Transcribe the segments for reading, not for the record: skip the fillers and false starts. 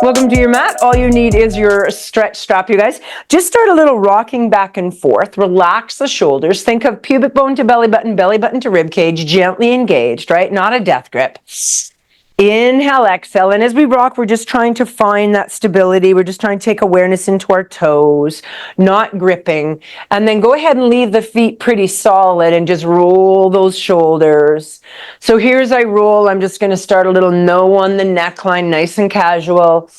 Welcome to your mat. All you need is your stretch strap, you guys. Just start a little rocking back and forth. Relax the shoulders. Think of pubic bone to belly button to rib cage, gently engaged, right? Not a death grip. Inhale, exhale, and as we rock, we're just trying to find that stability. We're just trying to take awareness into our toes, not gripping. And then go ahead and leave the feet pretty solid and just roll those shoulders. So here's I roll. I'm just going to start a little no on the neckline, nice and casual.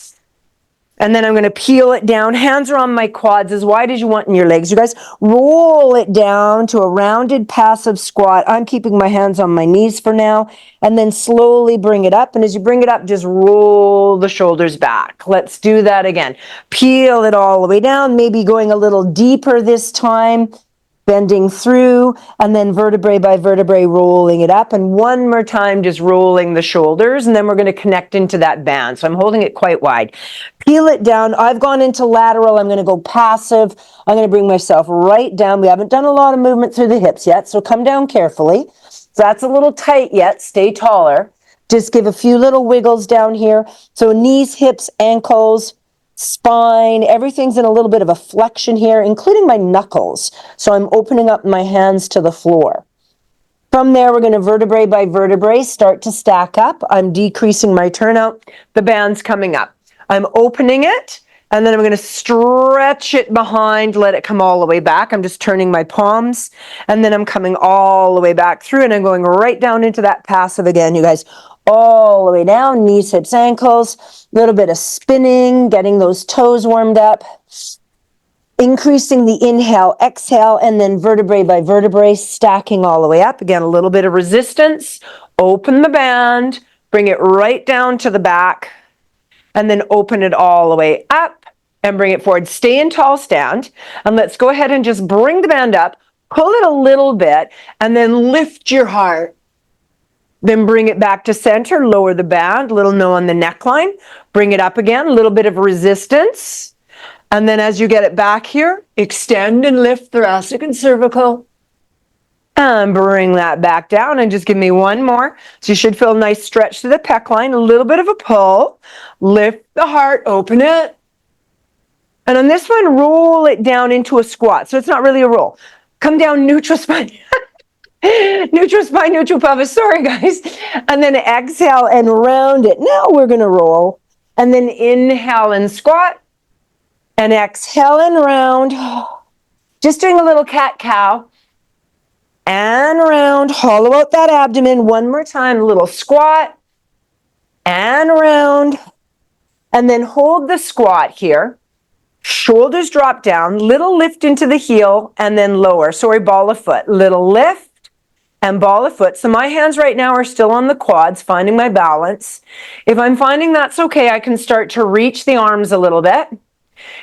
And then I'm going to peel it down. Hands are on my quads as wide as you want in your legs. You guys, roll it down to a rounded passive squat. I'm keeping my hands on my knees for now. And then slowly bring it up. And as you bring it up, just roll the shoulders back. Let's do that again. Peel it all the way down, maybe going a little deeper this time. Bending through, and then vertebrae by vertebrae rolling it up, and one more time just rolling the shoulders, and then we're going to connect into that band. So I'm holding it quite wide. Peel it down. I've gone into lateral. I'm going to go passive. I'm going to bring myself right down. We haven't done a lot of movement through the hips yet, so come down carefully. So that's a little tight yet. Stay taller. Just give a few little wiggles down here. So knees, hips, ankles, spine, everything's in a little bit of a flexion here, including my knuckles. So I'm opening up my hands to the floor. From there, we're going to vertebrae by vertebrae start to stack up. I'm decreasing my turnout. The band's coming up. I'm opening it, and then I'm going to stretch it behind, let it come all the way back. I'm just turning my palms, and then I'm coming all the way back through, and I'm going right down into that passive again, you guys. All the way down, knees, hips, ankles, a little bit of spinning, getting those toes warmed up, increasing the inhale, exhale, and then vertebrae by vertebrae, stacking all the way up. Again, a little bit of resistance, open the band, bring it right down to the back, and then open it all the way up and bring it forward. Stay in tall stand, and let's go ahead and just bring the band up, pull it a little bit, and then lift your heart. Then bring it back to center, lower the band, little no on the neckline, bring it up again, a little bit of resistance. And then as you get it back here, extend and lift thoracic and cervical. And bring that back down and just give me one more. So you should feel a nice stretch to the pec line, a little bit of a pull. Lift the heart, open it. And on this one, roll it down into a squat. So it's not really a roll. Come down neutral spine. Neutral spine, neutral pelvis. Sorry, guys. And then exhale and round it. Now we're going to roll. And then inhale and squat. And exhale and round. Just doing a little cat-cow. And round. Hollow out that abdomen. One more time. A little squat. And round. And then hold the squat here. Shoulders drop down. Little lift into the heel. And then lower. Sorry, ball of foot. Little lift. And ball of foot. So my hands right now are still on the quads, finding my balance. If I'm finding that's okay, I can start to reach the arms a little bit.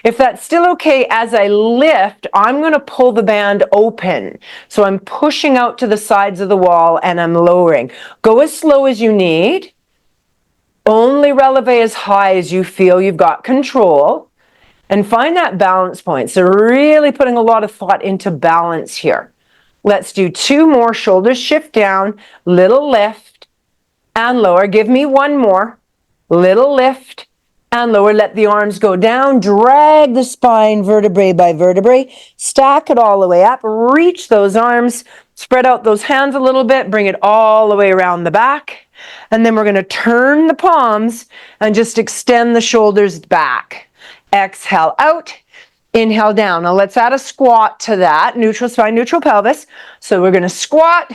If that's still okay, as I lift, I'm going to pull the band open. So I'm pushing out to the sides of the wall and I'm lowering. Go as slow as you need. Only releve as high as you feel you've got control. And find that balance point. So really putting a lot of thought into balance here. Let's do two more. Shoulders shift down, little lift and lower. Give me one more. Little lift and lower. Let the arms go down. Drag the spine vertebrae by vertebrae. Stack it all the way up. Reach those arms. Spread out those hands a little bit. Bring it all the way around the back. And then we're going to turn the palms and just extend the shoulders back. Exhale out. Inhale down. Now let's add a squat to that. Neutral spine, neutral pelvis. So we're going to squat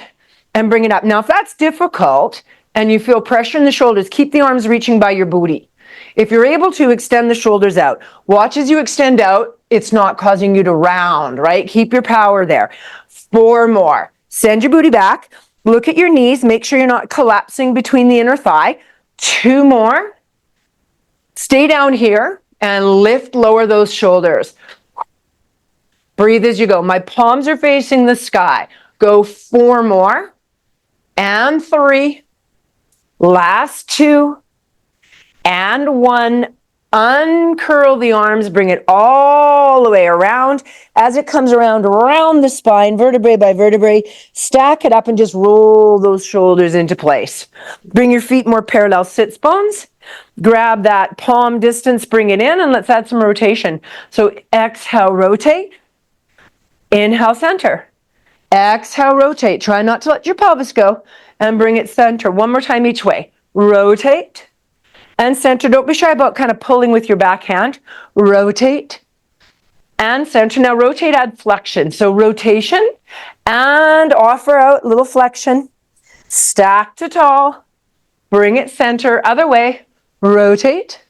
and bring it up. Now if that's difficult and you feel pressure in the shoulders, keep the arms reaching by your booty. If you're able to, extend the shoulders out. Watch as you extend out, it's not causing you to round, right? Keep your power there. 4 more. Send your booty back. Look at your knees. Make sure you're not collapsing between the inner thigh. 2 more. Stay down here. And lift, lower those shoulders. Breathe as you go. My palms are facing the sky. Go 4 more. And 3. Last 2. And 1. Uncurl the arms, bring it all the way around. As it comes around the spine, vertebrae by vertebrae, stack it up and just roll those shoulders into place. Bring your feet more parallel sits bones. Grab that palm distance, bring it in, and let's add some rotation. So exhale, rotate. Inhale, center. Exhale, rotate. Try not to let your pelvis go, and bring it center. One more time each way. Rotate and center. Don't be shy about kind of pulling with your backhand. Rotate and center. Now rotate, add flexion. So rotation and offer out, little flexion. Stack to tall. Bring it center. Other way. Rotate.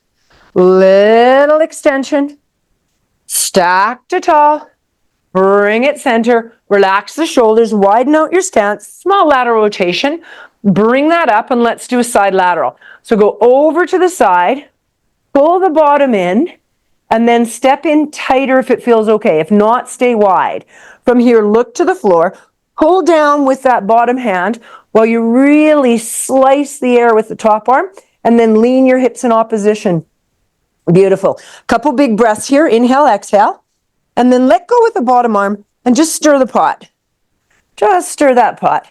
Little extension. Stack to tall. Bring it center. Relax the shoulders. Widen out your stance. Small lateral rotation. Bring that up and let's do a side lateral. So go over to the side. Pull the bottom in. And then step in tighter if it feels okay. If not, stay wide. From here, look to the floor. Pull down with that bottom hand while you really slice the air with the top arm. And then lean your hips in opposition. Beautiful. Couple big breaths here. Inhale, exhale. And then let go with the bottom arm and just stir the pot. Just stir that pot.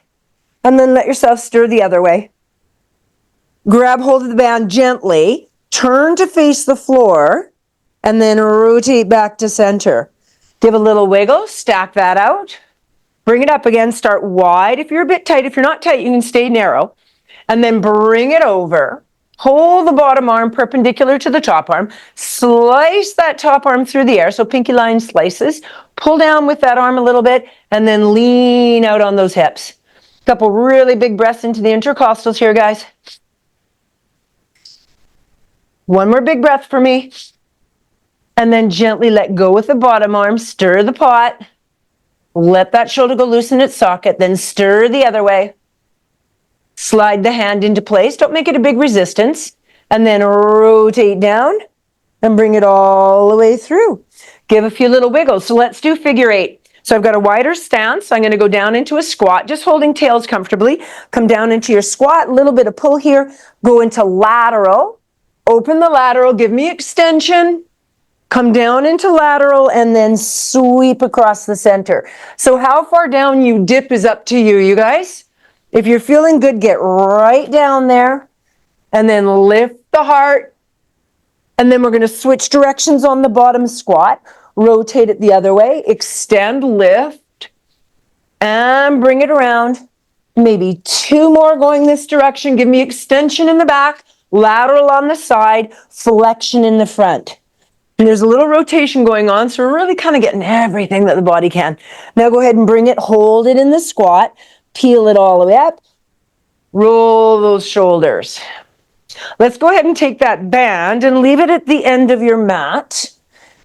And then let yourself stir the other way. Grab hold of the band gently. Turn to face the floor. And then rotate back to center. Give a little wiggle. Stack that out. Bring it up again. Start wide if you're a bit tight. If you're not tight, you can stay narrow. And then bring it over. Hold the bottom arm perpendicular to the top arm. Slice that top arm through the air, so pinky line slices. Pull down with that arm a little bit, and then lean out on those hips. Couple really big breaths into the intercostals here, guys. One more big breath for me. And then gently let go with the bottom arm. Stir the pot. Let that shoulder go loose in its socket. Then stir the other way. Slide the hand into place. Don't make it a big resistance. And then rotate down and bring it all the way through. Give a few little wiggles. So let's do figure 8. So I've got a wider stance. I'm going to go down into a squat, just holding tails comfortably. Come down into your squat. A little bit of pull here. Go into lateral. Open the lateral. Give me extension. Come down into lateral and then sweep across the center. So how far down you dip is up to you, you guys. If you're feeling good, get right down there and then lift the heart. And then we're going to switch directions on the bottom squat. Rotate it the other way. Extend, lift, and bring it around. Maybe 2 more going this direction. Give me extension in the back, lateral on the side, flexion in the front. And there's a little rotation going on, so we're really kind of getting everything that the body can. Now go ahead and bring it, hold it in the squat. Peel it all the way up. Roll those shoulders. Let's go ahead and take that band and leave it at the end of your mat.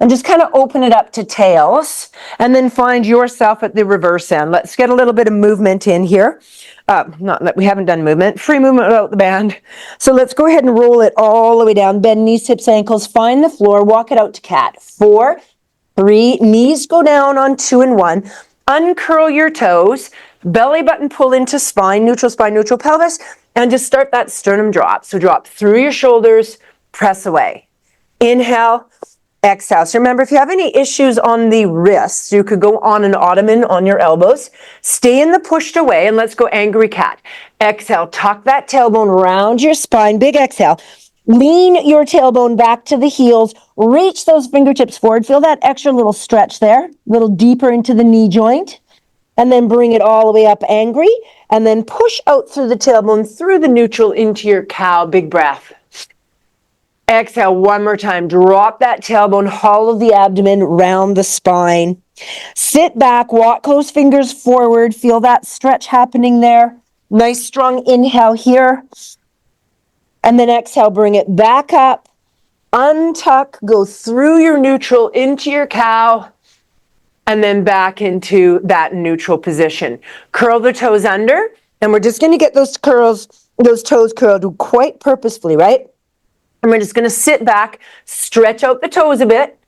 And just kind of open it up to tails. And then find yourself at the reverse end. Let's get a little bit of movement in here. Not that we haven't done movement. Free movement without the band. So let's go ahead and roll it all the way down. Bend knees, hips, ankles. Find the floor. Walk it out to cat. 4, 3. Knees go down on 2 and 1. Uncurl your toes. Belly button pull into spine, neutral pelvis, and just start that sternum drop. So drop through your shoulders, press away. Inhale, exhale. So remember, if you have any issues on the wrists, you could go on an ottoman on your elbows. Stay in the pushed away, and let's go angry cat. Exhale, tuck that tailbone around your spine, big exhale. Lean your tailbone back to the heels. Reach those fingertips forward. Feel that extra little stretch there, a little deeper into the knee joint. And then bring it all the way up angry. And then push out through the tailbone, through the neutral into your cow. Big breath. Exhale one more time. Drop that tailbone, hollow the abdomen, round the spine. Sit back, walk those fingers forward. Feel that stretch happening there. Nice strong inhale here. And then exhale, bring it back up. Untuck, go through your neutral into your cow. And then back into that neutral position. Curl the toes under, and we're just going to get those toes curled quite purposefully, right? And we're just going to sit back, stretch out the toes a bit,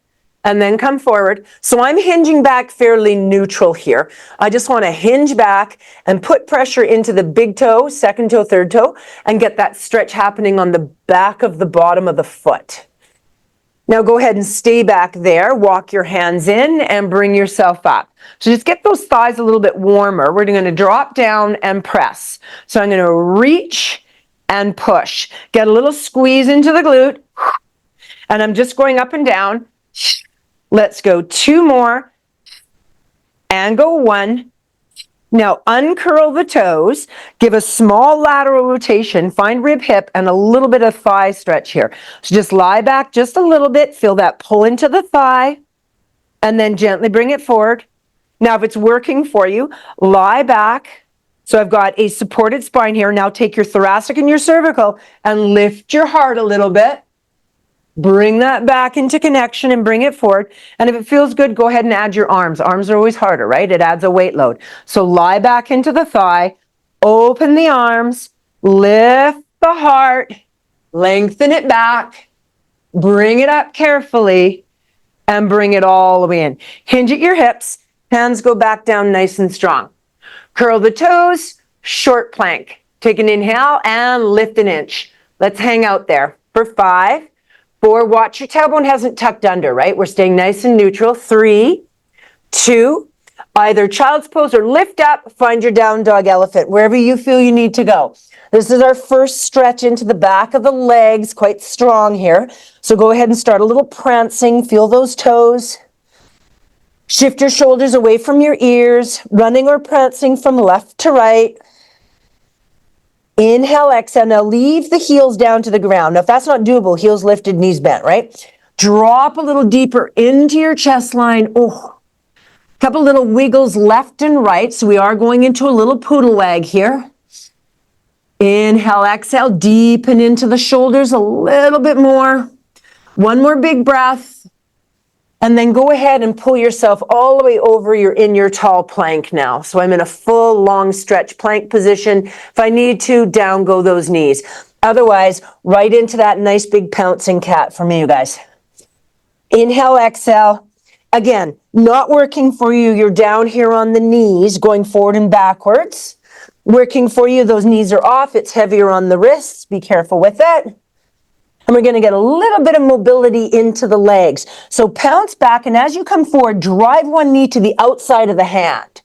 and then come forward. So I'm hinging back fairly neutral here. I just want to hinge back and put pressure into the big toe, second toe, third toe, and get that stretch happening on the back of the bottom of the foot. Now go ahead and stay back there. Walk your hands in and bring yourself up. So just get those thighs a little bit warmer. We're going to drop down and press. So I'm going to reach and push. Get a little squeeze into the glute. And I'm just going up and down. Let's go 2 more. And go 1. Now uncurl the toes, give a small lateral rotation, find rib hip and a little bit of thigh stretch here. So just lie back just a little bit, feel that pull into the thigh, and then gently bring it forward. Now if it's working for you, lie back. So I've got a supported spine here. Now take your thoracic and your cervical and lift your heart a little bit. Bring that back into connection and bring it forward. And if it feels good, go ahead and add your arms. Arms are always harder, right? It adds a weight load. So lie back into the thigh, open the arms, lift the heart, lengthen it back, bring it up carefully, and bring it all the way in. Hinge at your hips, hands go back down nice and strong. Curl the toes, short plank. Take an inhale and lift an inch. Let's hang out there for 5, 4, watch your tailbone hasn't tucked under, right? We're staying nice and neutral. 3, 2, either child's pose or lift up, find your down dog elephant, wherever you feel you need to go. This is our first stretch into the back of the legs, quite strong here. So go ahead and start a little prancing, feel those toes. Shift your shoulders away from your ears, running or prancing from left to right. Inhale, exhale. Now leave the heels down to the ground. Now if that's not doable, heels lifted, knees bent, right? Drop a little deeper into your chest line. Oh, couple little wiggles left and right. So we are going into a little poodle wag here. Inhale, exhale, deepen into the shoulders a little bit more. 1 more big breath. And then go ahead and pull yourself all the way over. You're in your tall plank now. So I'm in a full long stretch plank position. If I need to, down go those knees. Otherwise, right into that nice big pouncing cat for me, you guys. Inhale, exhale. Again, not working for you. You're down here on the knees, going forward and backwards. Working for you, those knees are off. It's heavier on the wrists. Be careful with it. And we're going to get a little bit of mobility into the legs. So pounce back, and as you come forward, drive one knee to the outside of the hand.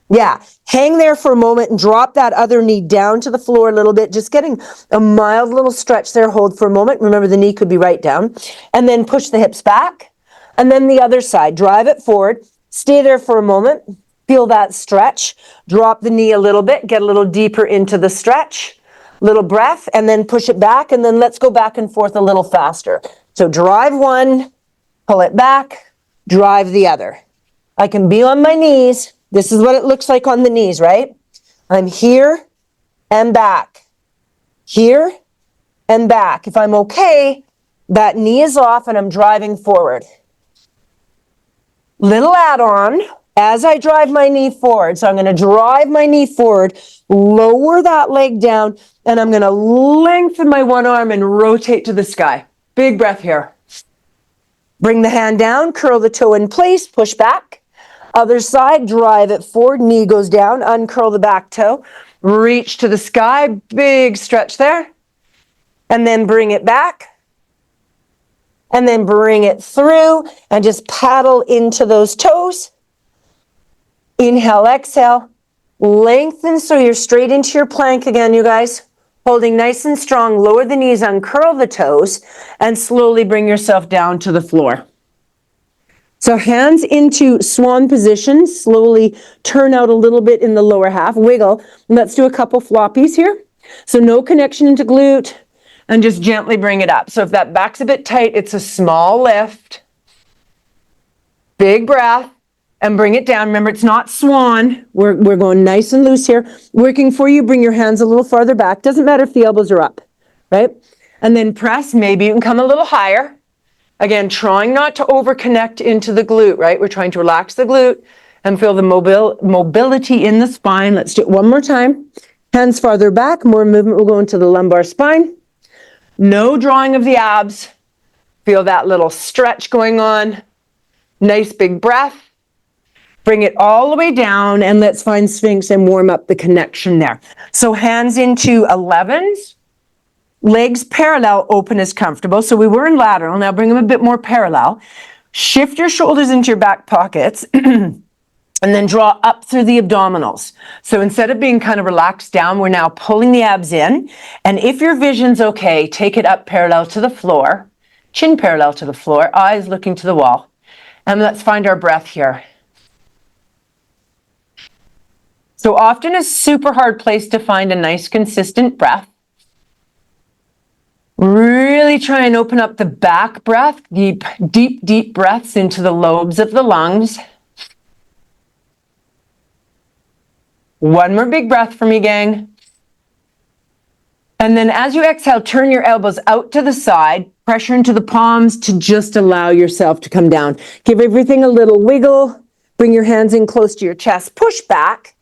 Yeah, hang there for a moment and drop that other knee down to the floor a little bit. Just getting a mild little stretch there. Hold for a moment. Remember, the knee could be right down. And then push the hips back. And then the other side. Drive it forward. Stay there for a moment. Feel that stretch. Drop the knee a little bit. Get a little deeper into the stretch. Little breath, and then push it back, and then let's go back and forth a little faster. So drive one, pull it back, drive the other. I can be on my knees. This is what it looks like on the knees, right? I'm here and back. Here and back. If I'm okay, that knee is off and I'm driving forward. Little add-on. As I drive my knee forward, so I'm going to drive my knee forward, lower that leg down, and I'm going to lengthen my one arm and rotate to the sky. Big breath here. Bring the hand down, curl the toe in place, push back. Other side, drive it forward, knee goes down, uncurl the back toe, reach to the sky, big stretch there, and then bring it back. And then bring it through and just paddle into those toes. Inhale, exhale, lengthen so you're straight into your plank again, you guys. Holding nice and strong, lower the knees, uncurl the toes, and slowly bring yourself down to the floor. So hands into swan position, slowly turn out a little bit in the lower half, wiggle. Let's do a couple floppies here. So no connection into glute, and just gently bring it up. So if that back's a bit tight, it's a small lift. Big breath. And bring it down. Remember, it's not swan. We're going nice and loose here. Working for you, bring your hands a little farther back. Doesn't matter if the elbows are up, right? And then press. Maybe you can come a little higher. Again, trying not to over-connect into the glute, right? We're trying to relax the glute and feel the mobility in the spine. Let's do it one more time. Hands farther back. More movement will go into the lumbar spine. No drawing of the abs. Feel that little stretch going on. Nice big breath. Bring it all the way down, and let's find Sphinx and warm up the connection there. So hands into 11s. Legs parallel, open as comfortable. So we were in lateral. Now bring them a bit more parallel. Shift your shoulders into your back pockets and then draw up through the abdominals. So instead of being kind of relaxed down, we're now pulling the abs in. And if your vision's okay, take it up parallel to the floor, chin parallel to the floor, eyes looking to the wall. And let's find our breath here. So often a super hard place to find a nice consistent breath. Really try and open up the back breath, deep, deep, deep breaths into the lobes of the lungs. One more big breath for me, gang. And then as you exhale, turn your elbows out to the side, pressure into the palms to just allow yourself to come down. Give everything a little wiggle. Bring your hands in close to your chest. Push back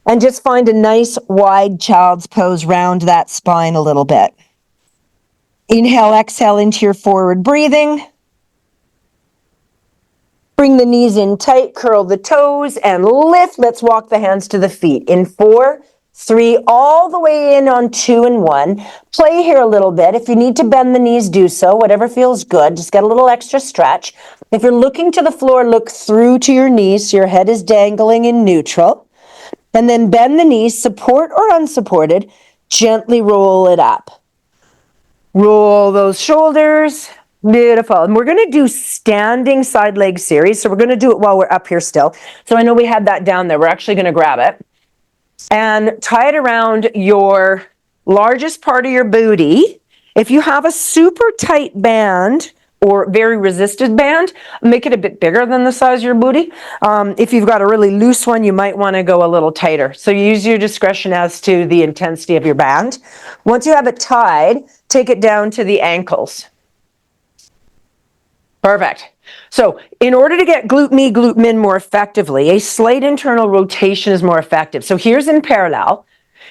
and just find a nice wide child's pose. Round that spine a little bit. Inhale, exhale into your forward breathing. Bring the knees in tight, curl the toes, and lift. Let's walk the hands to the feet. In 4, 3, all the way in on 2 and 1. Play here a little bit. If you need to bend the knees, do so. Whatever feels good. Just get a little extra stretch. If you're looking to the floor, look through to your knees so your head is dangling in neutral. And then bend the knees, support or unsupported. Gently roll it up. Roll those shoulders. Beautiful. And we're going to do standing side leg series. So we're going to do it while we're up here still. So I know we had that down there. We're actually going to grab it and tie it around your largest part of your booty. If you have a super tight band or very resisted band, make it a bit bigger than the size of your booty. If you've got a really loose one, you might want to go a little tighter. So use your discretion as to the intensity of your band. Once you have it tied, take it down to the ankles. Perfect. So in order to get glute me, glute min more effectively, a slight internal rotation is more effective. So here's in parallel,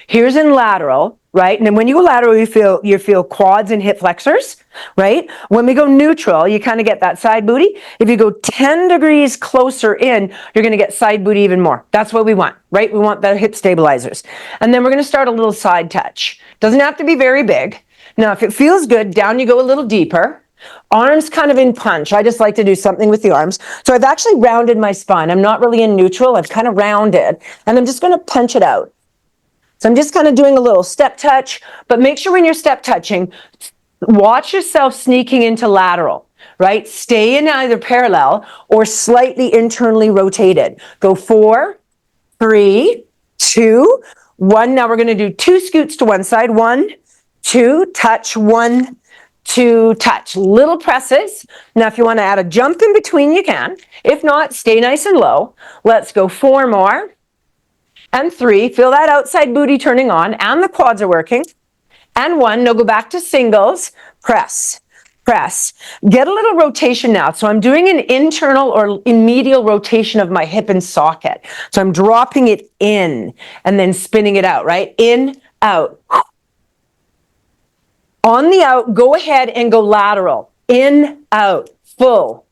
here's in lateral, right? And then when you go lateral, you feel quads and hip flexors, right? When we go neutral, you kind of get that side booty. If you go 10 degrees closer in, you're going to get side booty even more. That's what we want, right? We want the hip stabilizers. And then we're going to start a little side touch. Doesn't have to be very big. Now, if it feels good, down you go a little deeper. Arms kind of in punch. I just like to do something with the arms. So I've actually rounded my spine. I'm not really in neutral. I've kind of rounded. And I'm just going to punch it out. So I'm just kind of doing a little step touch. But make sure when you're step touching, watch yourself sneaking into lateral, right? Stay in either parallel or slightly internally rotated. Go 4, 3, 2, 1. Now we're going to do 2 scoots to one side. 1, 2, touch, 1, 2, touch. Little presses. Now, if you want to add a jump in between, you can. If not, stay nice and low. Let's go 4 more. And 3. Feel that outside booty turning on, and the quads are working. And 1. Now go back to singles. Press. Press. Get a little rotation now. So I'm doing an internal or in medial rotation of my hip and socket. So I'm dropping it in and then spinning it out, right? In, out. On the out, go ahead and go lateral. In, out, full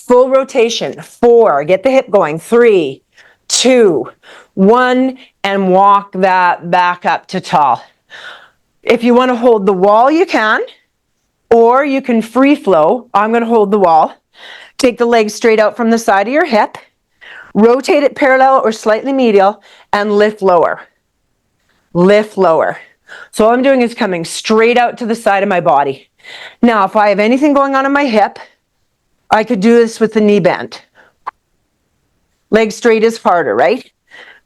rotation. 4, get the hip going. 3, 2, 1, and walk that back up to tall. If you want to hold the wall, you can, or you can free flow. I'm going to hold the wall. Take the leg straight out from the side of your hip, rotate it parallel or slightly medial, and lift lower. Lift lower. So all I'm doing is coming straight out to the side of my body. Now, if I have anything going on in my hip, I could do this with the knee bend. Leg straight is harder, right?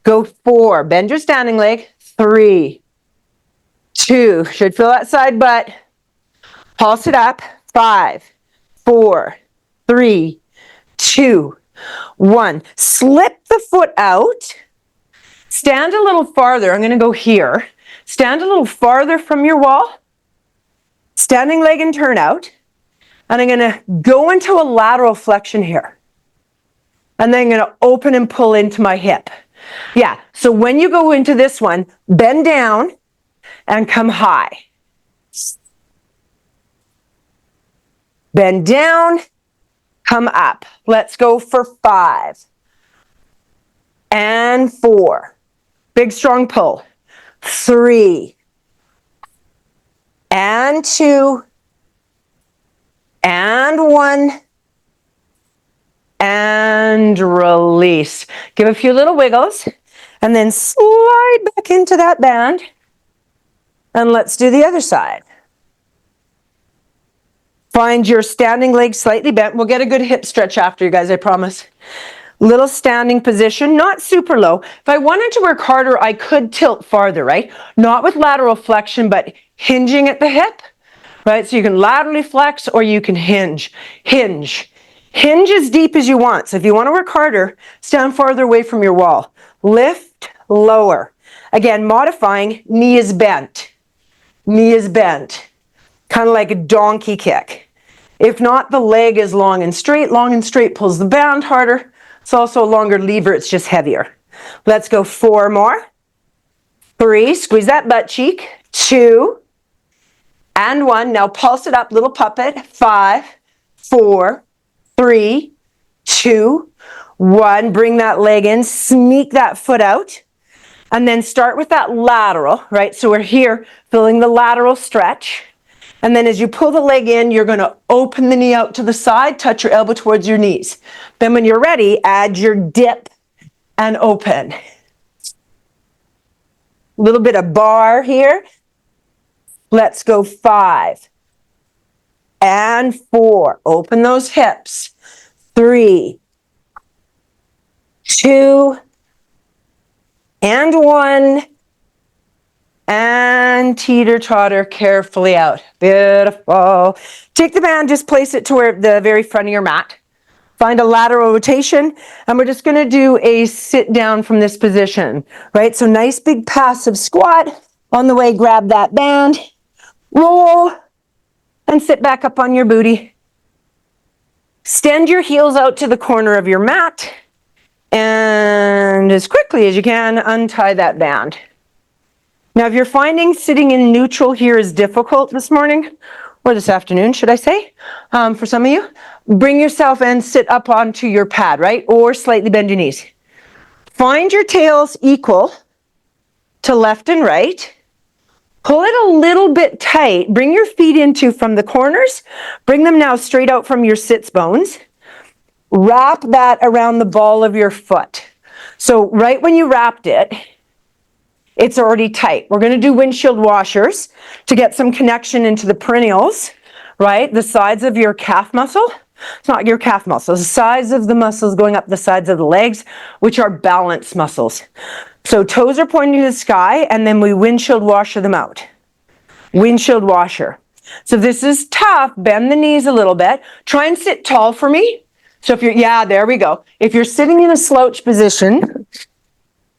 Go 4, bend your standing leg. 3, 2, should feel that side butt. Pulse it up. 5, 4, 3, 2, 1. Slip the foot out. Stand a little farther. I'm going to go here. Stand a little farther from your wall. Standing leg and turn out. And I'm going to go into a lateral flexion here. And then I'm going to open and pull into my hip. Yeah, so when you go into this one, bend down and come high. Bend down, come up. Let's go for 5. And 4. Big strong pull. 3. and 2, and 1, and release. Give a few little wiggles, and then slide back into that band. And let's do the other side. Find your standing leg slightly bent. We'll get a good hip stretch after, you guys, I promise. Little standing position, not super low. If I wanted to work harder, I could tilt farther, right? Not with lateral flexion, but hinging at the hip, right? So you can laterally flex or you can hinge. Hinge. Hinge as deep as you want. So if you want to work harder, stand farther away from your wall. Lift, lower. Again, modifying, knee is bent. Knee is bent. Kind of like a donkey kick. If not, the leg is long and straight. Long and straight pulls the band harder. It's also a longer lever, it's just heavier. Let's go 4 more. 3, squeeze that butt cheek. 2, and 1. Now pulse it up, little puppet. 5, 4, 3, 2, 1. Bring that leg in, sneak that foot out. And then start with that lateral, right? So we're here filling the lateral stretch. And then as you pull the leg in, you're going to open the knee out to the side, touch your elbow towards your knees. Then when you're ready, add your dip and open. A little bit of bar here. Let's go 5 and 4. Open those hips. 3, 2, and 1. And teeter-totter carefully out. Beautiful. Take the band, just place it to where the very front of your mat. Find a lateral rotation, and we're just going to do a sit down from this position, right? So nice big passive squat. On the way, grab that band, roll, and sit back up on your booty. Extend your heels out to the corner of your mat, and as quickly as you can, untie that band. Now, if you're finding sitting in neutral here is difficult this morning, or this afternoon, should I say, for some of you, bring yourself and sit up onto your pad, right? Or slightly bend your knees. Find your tails equal to left and right. Pull it a little bit tight. Bring your feet into from the corners. Bring them now straight out from your sits bones. Wrap that around the ball of your foot. So right when you wrapped it, it's already tight. We're going to do windshield washers to get some connection into the perennials, right? The sides of your calf muscle. It's not your calf muscle. The sides of the muscles going up the sides of the legs, which are balance muscles. So toes are pointing to the sky, and then we windshield washer them out. Windshield washer. So if this is tough, bend the knees a little bit. Try and sit tall for me. So if you're, yeah, there we go. If you're sitting in a slouch position,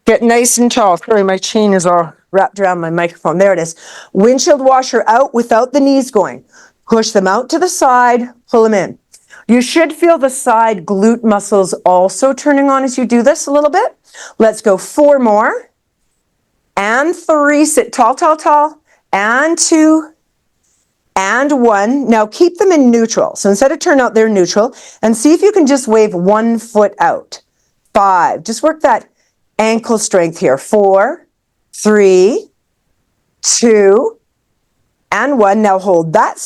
get nice and tall. Sorry, my chain is all wrapped around my microphone. There it is. Windshield washer out without the knees going. Push them out to the side, pull them in. You should feel the side glute muscles also turning on as you do this a little bit. Let's go 4 more. And 3, sit tall, tall, tall. And 2, and 1. Now keep them in neutral. So instead of turn out, they're neutral. And see if you can just wave 1 foot out. 5, just work that ankle strength here. 4, 3, 2, and 1. Now hold that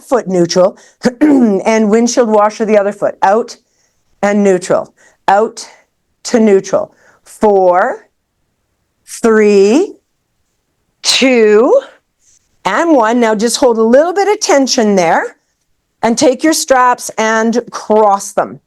foot neutral and windshield washer the other foot. Out and neutral. Out to neutral. 4, 3, 2, and 1. Now just hold a little bit of tension there and take your straps and cross them.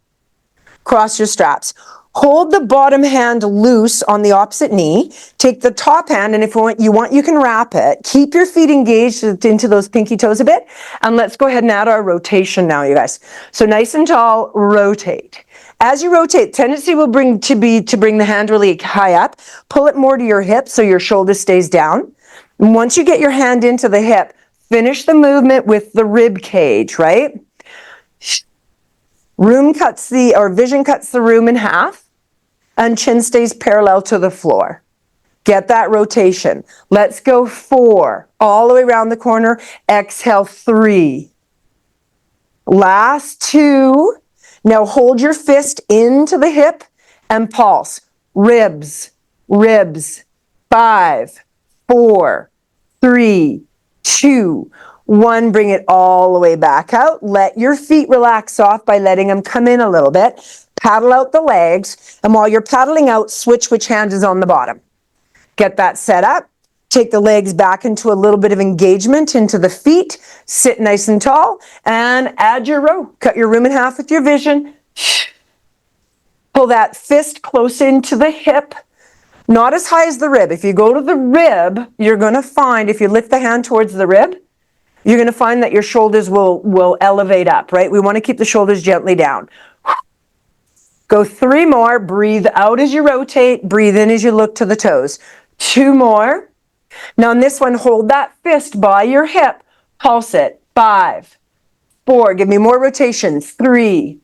Cross your straps. Hold the bottom hand loose on the opposite knee. Take the top hand, and if you want, you can wrap it. Keep your feet engaged into those pinky toes a bit. And let's go ahead and add our rotation now, you guys. So nice and tall, rotate. As you rotate, tendency will bring the hand really high up. Pull it more to your hip so your shoulder stays down. And once you get your hand into the hip, finish the movement with the rib cage, right? Vision cuts the room in half, and chin stays parallel to the floor. Get that rotation. Let's go 4, all the way around the corner. Exhale, 3. Last 2. Now hold your fist into the hip and pulse. Ribs, ribs. 5, 4, 3, 2, 1, bring it all the way back out. Let your feet relax off by letting them come in a little bit. Paddle out the legs, and while you're paddling out, switch which hand is on the bottom. Get that set up. Take the legs back into a little bit of engagement into the feet. Sit nice and tall and add your row. Cut your room in half with your vision. Pull that fist close into the hip. Not as high as the rib. If you go to the rib, you're going to find, if you lift the hand towards the rib, you're going to find that your shoulders will elevate up, right? We want to keep the shoulders gently down. Go 3 more. Breathe out as you rotate. Breathe in as you look to the toes. 2 more. Now in this one, hold that fist by your hip. Pulse it. 5, 4. Give me more rotation. 3,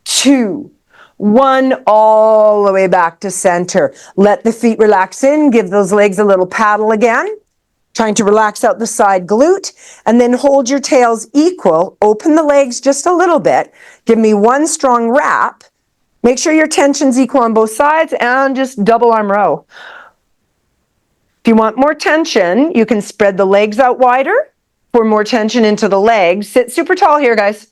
2, 1. All the way back to center. Let the feet relax in. Give those legs a little paddle again. Trying to relax out the side glute. And then hold your tails equal. Open the legs just a little bit. Give me 1 strong wrap. Make sure your tension's equal on both sides and just double arm row. If you want more tension, you can spread the legs out wider for more tension into the legs. Sit super tall here, guys.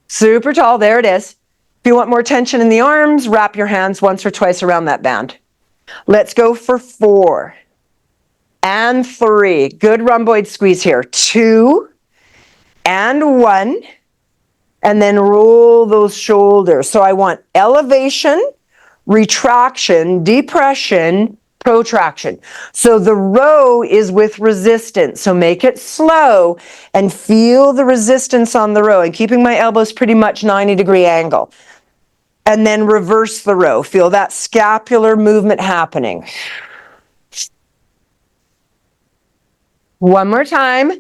Super tall, there it is. If you want more tension in the arms, wrap your hands once or twice around that band. Let's go for 4 and 3. Good rhomboid squeeze here. 2 and 1. And then roll those shoulders. So I want elevation, retraction, depression, protraction. So the row is with resistance. So make it slow and feel the resistance on the row and keeping my elbows pretty much 90-degree angle. And then reverse the row. Feel that scapular movement happening. One more time.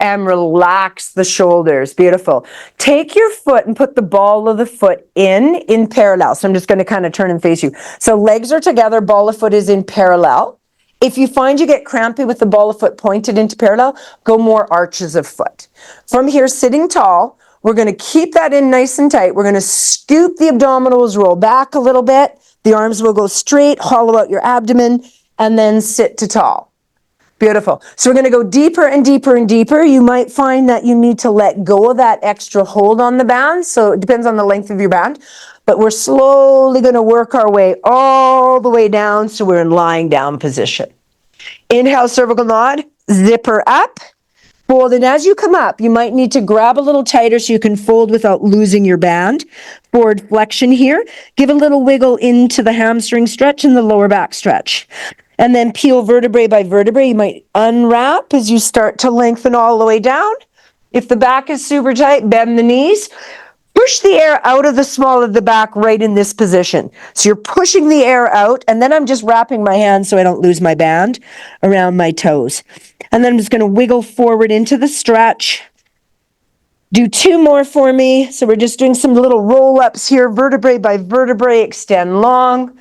And relax the shoulders. Beautiful. Take your foot and put the ball of the foot in parallel. So I'm just going to kind of turn and face you. So legs are together, ball of foot is in parallel. If you find you get crampy with the ball of foot pointed into parallel, go more arches of foot. From here, sitting tall, we're going to keep that in nice and tight. We're going to scoop the abdominals, roll back a little bit. The arms will go straight, hollow out your abdomen, and then sit to tall. Beautiful. So we're going to go deeper and deeper and deeper. You might find that you need to let go of that extra hold on the band. So it depends on the length of your band. But we're slowly going to work our way all the way down so we're in lying down position. Inhale, cervical nod, zipper up. Fold, and as you come up, you might need to grab a little tighter so you can fold without losing your band. Forward flexion here. Give a little wiggle into the hamstring stretch and the lower back stretch. And then peel vertebrae by vertebrae. You might unwrap as you start to lengthen all the way down. If the back is super tight, bend the knees. Push the air out of the small of the back right in this position. So you're pushing the air out, and then I'm just wrapping my hands so I don't lose my band around my toes. And then I'm just going to wiggle forward into the stretch. Do 2 more for me. So we're just doing some little roll-ups here, vertebrae by vertebrae, extend long.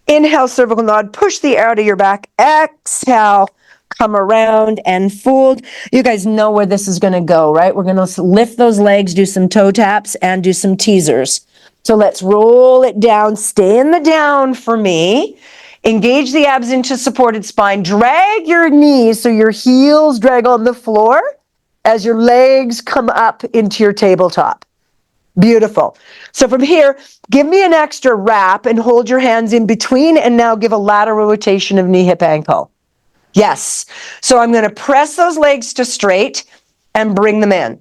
Inhale, cervical nod, push the air out of your back. Exhale, come around and fold. You guys know where this is going to go, right? We're going to lift those legs, do some toe taps, and do some teasers. So let's roll it down. Stay in the down for me. Engage the abs into supported spine. Drag your knees so your heels drag on the floor as your legs come up into your tabletop. Beautiful. So from here, give me an extra wrap and hold your hands in between, and now give a lateral rotation of knee, hip, ankle. Yes. So I'm going to press those legs to straight and bring them in.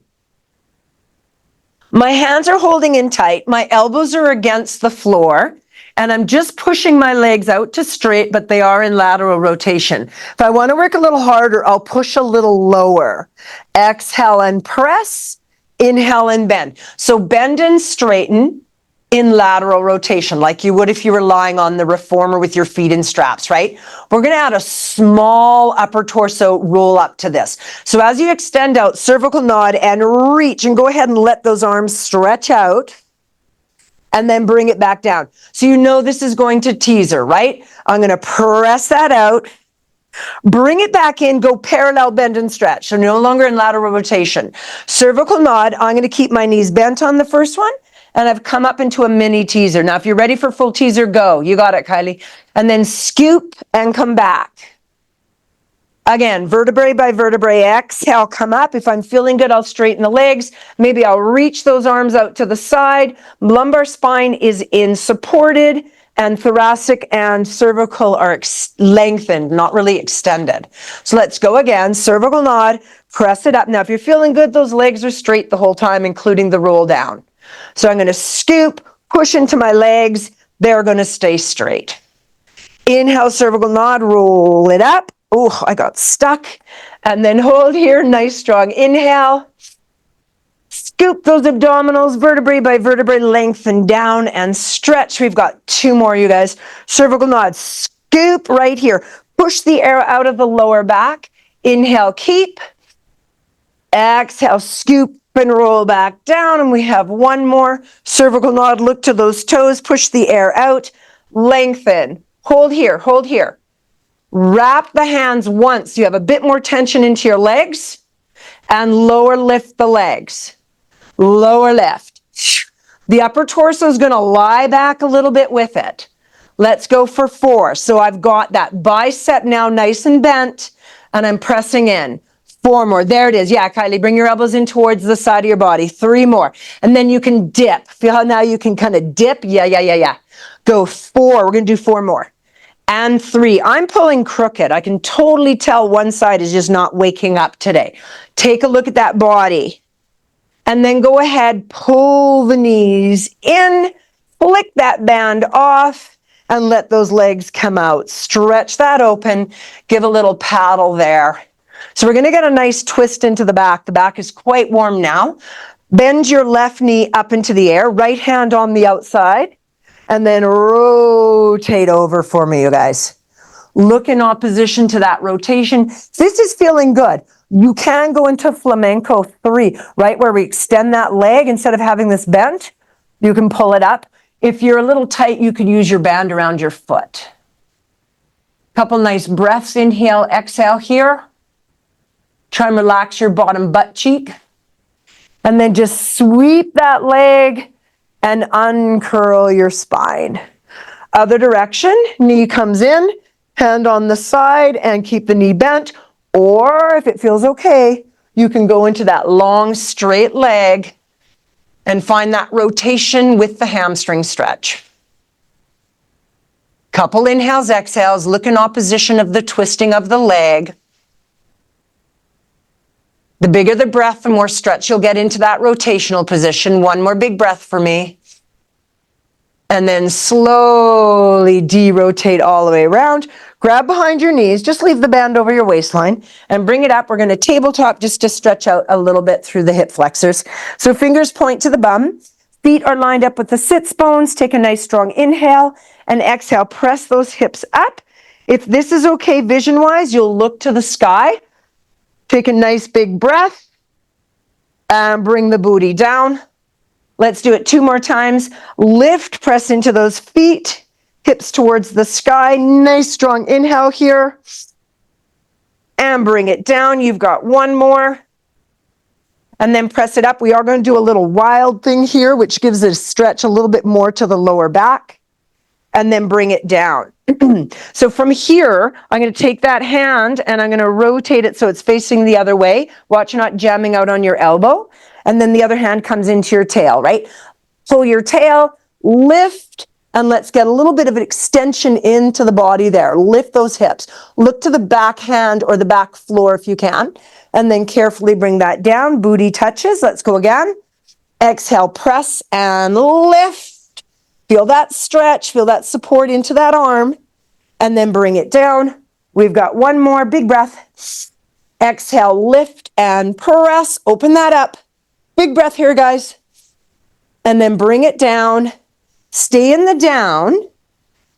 My hands are holding in tight. My elbows are against the floor, and I'm just pushing my legs out to straight, but they are in lateral rotation. If I want to work a little harder, I'll push a little lower. Exhale and press. Inhale and bend. So bend and straighten in lateral rotation, like you would if you were lying on the reformer with your feet in straps, right? We're going to add a small upper torso roll up to this. So as you extend out, cervical nod and reach, and go ahead and let those arms stretch out, and then bring it back down. So you know this is going to teaser, right? I'm going to press that out. Bring it back in, go parallel, bend and stretch. So no longer in lateral rotation. Cervical nod, I'm going to keep my knees bent on the first one, and I've come up into a mini teaser. Now, if you're ready for full teaser, go. You got it, Kylie. And then scoop and come back. Again, vertebrae by vertebrae, exhale, come up. If I'm feeling good, I'll straighten the legs. Maybe I'll reach those arms out to the side. Lumbar spine is in supported, and thoracic and cervical are lengthened, not really extended. So let's go again. Cervical nod, press it up. Now, if you're feeling good, those legs are straight the whole time, including the roll down. So I'm going to scoop, push into my legs. They're going to stay straight. Inhale, cervical nod, roll it up. Oh, I got stuck. And then hold here, nice strong inhale. Scoop those abdominals, vertebrae by vertebrae, lengthen down and stretch. We've got 2 more, you guys. Cervical nod, scoop right here. Push the air out of the lower back. Inhale, keep. Exhale, scoop and roll back down. And we have 1 more. Cervical nod, look to those toes, push the air out. Lengthen. Hold here, hold here. Wrap the hands once. You have a bit more tension into your legs. And lower lift the legs. Lower lift. The upper torso is going to lie back a little bit with it. Let's go for 4. So I've got that bicep now nice and bent. And I'm pressing in. 4 more. There it is. Yeah, Kylie, bring your elbows in towards the side of your body. 3 more. And then you can dip. Feel how now you can kind of dip? Yeah. Go 4. We're going to do 4 more. And 3. I'm pulling crooked. I can totally tell one side is just not waking up today. Take a look at that body. And then go ahead, pull the knees in, flick that band off, and let those legs come out. Stretch that open. Give a little paddle there. So we're going to get a nice twist into the back. The back is quite warm now. Bend your left knee up into the air. Right hand on the outside. And then rotate over for me, you guys. Look in opposition to that rotation. This is feeling good. You can go into flamenco 3, right, where we extend that leg instead of having this bent. You can pull it up. If you're a little tight, you can use your band around your foot. Couple nice breaths. Inhale, exhale here. Try and relax your bottom butt cheek. And then just sweep that leg and uncurl your spine. Other direction, knee comes in, hand on the side, and keep the knee bent. Or if it feels okay, you can go into that long straight leg and find that rotation with the hamstring stretch. Couple inhales, exhales, look in opposition of the twisting of the leg. The bigger the breath, the more stretch you'll get into that rotational position. 1 more big breath for me. And then slowly derotate all the way around. Grab behind your knees. Just leave the band over your waistline and bring it up. We're going to tabletop just to stretch out a little bit through the hip flexors. So fingers point to the bum. Feet are lined up with the sits bones. Take a nice strong inhale and exhale. Press those hips up. If this is okay vision-wise, you'll look to the sky. Take a nice big breath and bring the booty down. Let's do it 2 more times. Lift, press into those feet, hips towards the sky. Nice strong inhale here. And bring it down. You've got 1 more. And then press it up. We are going to do a little wild thing here, which gives it a stretch a little bit more to the lower back. And then bring it down. So from here, I'm going to take that hand and I'm going to rotate it so it's facing the other way. Watch you're not jamming out on your elbow. And then the other hand comes into your tail, right? Pull your tail, lift, and let's get a little bit of an extension into the body there. Lift those hips. Look to the back hand or the back floor if you can. And then carefully bring that down. Booty touches. Let's go again. Exhale, press and lift. Feel that stretch, feel that support into that arm, and then bring it down. We've got 1 more, big breath. Exhale, lift and press, open that up. Big breath here, guys. And then bring it down. Stay in the down.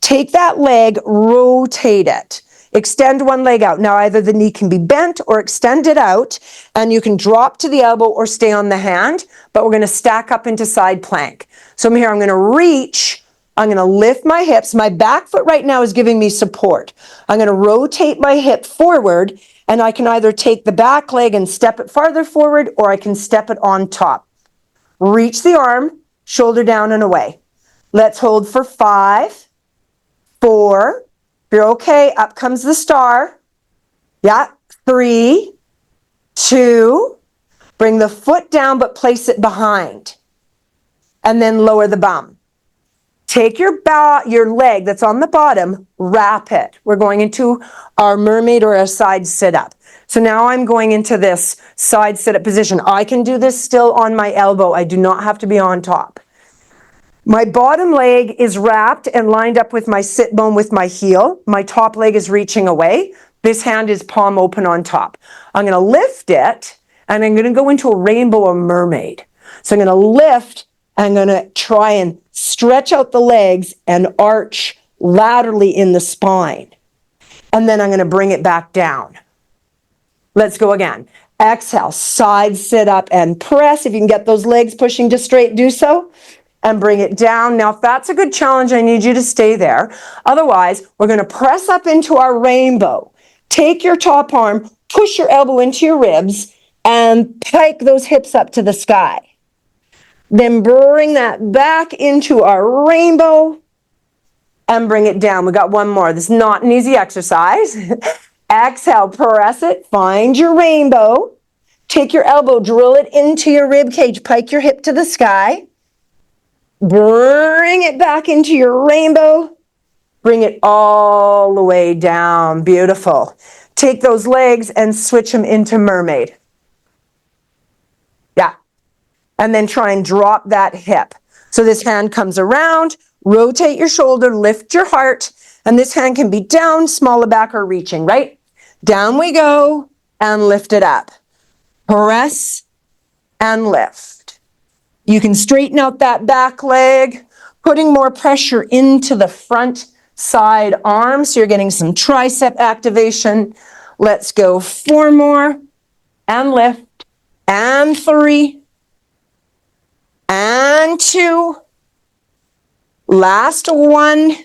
Take that leg, rotate it. Extend 1 leg out. Now either the knee can be bent or extend it out, and you can drop to the elbow or stay on the hand, but we're going to stack up into side plank. So I'm here, I'm going to reach, I'm going to lift my hips. My back foot right now is giving me support. I'm going to rotate my hip forward, and I can either take the back leg and step it farther forward, or I can step it on top. Reach the arm, shoulder down and away. Let's hold for 5, 4, if you're okay, up comes the star. Yeah, 3, 2, bring the foot down but place it behind. And then lower the bum. Take your leg that's on the bottom, wrap it. We're going into our mermaid or a side sit-up. So now I'm going into this side sit-up position. I can do this still on my elbow. I do not have to be on top. My bottom leg is wrapped and lined up with my sit bone with my heel. My top leg is reaching away. This hand is palm open on top. I'm going to lift it, and I'm going to go into a rainbow or mermaid. So I'm going to lift, and I'm going to try and stretch out the legs and arch laterally in the spine. And then I'm going to bring it back down. Let's go again. Exhale, side sit up and press. If you can get those legs pushing just straight, do so. And bring it down. Now, if that's a good challenge, I need you to stay there. Otherwise, we're going to press up into our rainbow. Take your top arm, push your elbow into your ribs, and pike those hips up to the sky. Then bring that back into our rainbow and bring it down. We got one more. This is not an easy exercise. Exhale, press it, find your rainbow. Take your elbow, drill it into your rib cage, pike your hip to the sky. Bring it back into your rainbow. Bring it all the way down. Beautiful. Take those legs and switch them into mermaid. Yeah. And then try and drop that hip. So this hand comes around, rotate your shoulder, lift your heart, and this hand can be down, smaller back, or reaching, right? Down we go, and lift it up. Press and lift. You can straighten out that back leg, putting more pressure into the front side arm, so you're getting some tricep activation. Let's go 4 more, and lift, and 3, and 2. Last one.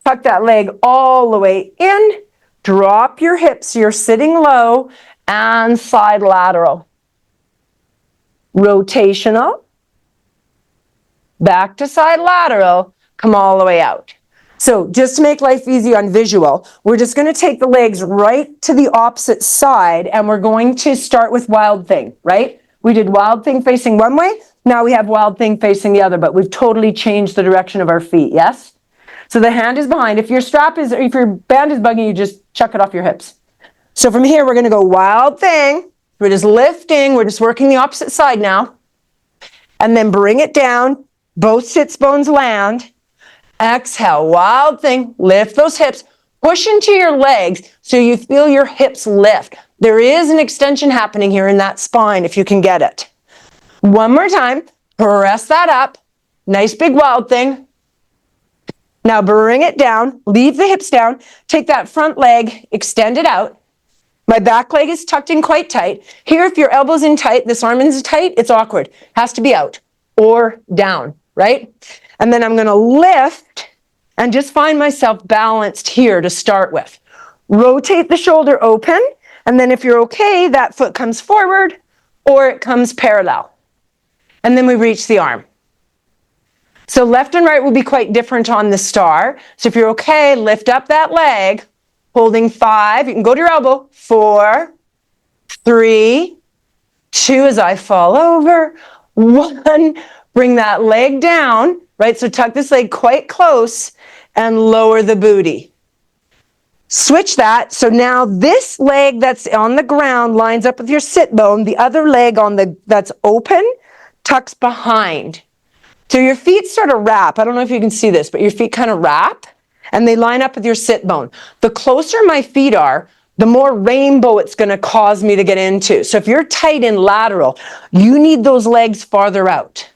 Tuck that leg all the way in. Drop your hips, you're sitting low, and side lateral. Rotational. Back to side lateral, come all the way out. So just to make life easy on visual, we're just going to take the legs right to the opposite side, and we're going to start with wild thing, right? We did wild thing facing one way, now we have wild thing facing the other, but we've totally changed the direction of our feet, yes? So the hand is behind. If your band is bugging you, just chuck it off your hips. So from here, we're going to go wild thing. We're just lifting, we're just working the opposite side now. And then bring it down. Both sits bones land. Exhale, wild thing. Lift those hips. Push into your legs so you feel your hips lift. There is an extension happening here in that spine if you can get it. One more time. Press that up. Nice big wild thing. Now bring it down. Leave the hips down. Take that front leg, extend it out. My back leg is tucked in quite tight. Here, if your elbow's in tight, this arm is tight, it's awkward. Has to be out or down. Right? And then I'm going to lift and just find myself balanced here to start with. Rotate the shoulder open, and then if you're okay, that foot comes forward or it comes parallel. And then we reach the arm. So left and right will be quite different on the star. So if you're okay, lift up that leg, holding 5. You can go to your elbow. 4, 3, 2 as I fall over. 1. Bring that leg down, right? So tuck this leg quite close and lower the booty. Switch that. So now this leg that's on the ground lines up with your sit bone. The other leg that's open tucks behind. So your feet sort of wrap. I don't know if you can see this, but your feet kind of wrap and they line up with your sit bone. The closer my feet are, the more rainbow it's going to cause me to get into. So if you're tight in lateral, you need those legs farther out.